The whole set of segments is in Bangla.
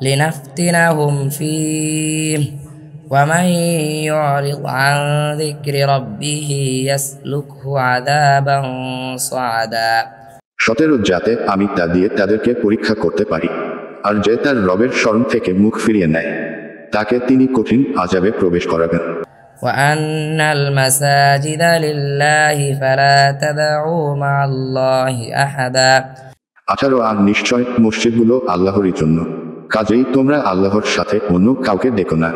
لنفتنهم فيه ومن يعرض عن ذكر ربه يسلكه عذابا صعدا। 17 যাতে আমি তা দিয়ে তাদেরকে পরীক্ষা করতে পারি, আর যে তার রবের স্মরণ থেকে মুখ ফিরিয়ে নেয় তাকে তিনি কঠিন আযাবে প্রবেশ করাবেন। وأن المساجد لله فلا تدعوا مع الله أحدا। 18 আর নিশ্চয় মসজিদগুলো আল্লাহরই জন্য, কাজেই তোমরা আল্লাহর সাথে অন্য কাউকে ডেকো না।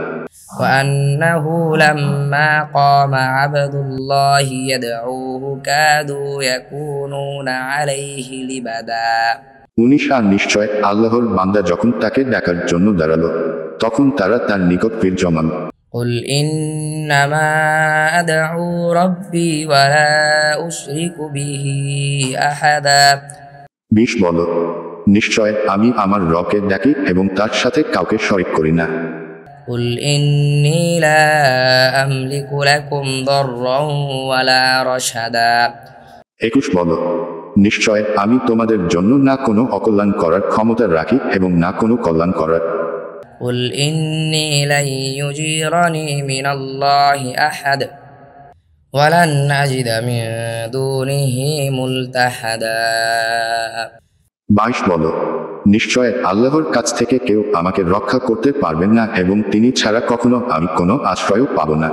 وأنه لما قام عبد الله يدعوه كادوا يكونون عليه لبدا। 19 আর নিশ্চয় আল্লাহর বান্দা যখন তাকে ডাকার জন্য দাঁড়ালো তখন তারা তার নিকট ভিড় জমালো। قل إنما أدعو ربي ولا أشرك به أحدا। 20 বলো, নিশ্চয় আমি আমার রবকে ডাকি এবং তার সাথে কাউকে শরীক করি না। قل إني لا أملك لكم ضرا ولا رشدا। 21 বলো, নিশ্চয় আমি তোমাদের জন্য না কোনো অকল্যাণ করার ক্ষমতা রাখি এবং না কোনো কল্যাণ করার। قل إني لن يجيرني من الله أحد ولن أجد من دونه ملتحدا। 22 বলো, নিশ্চয় আল্লাহর কাছ থেকে কেউ আমাকে রক্ষা করতে পারবেন না এবং তিনি ছাড়া কখনো আমি কোনো আশ্রয়ও পাব না।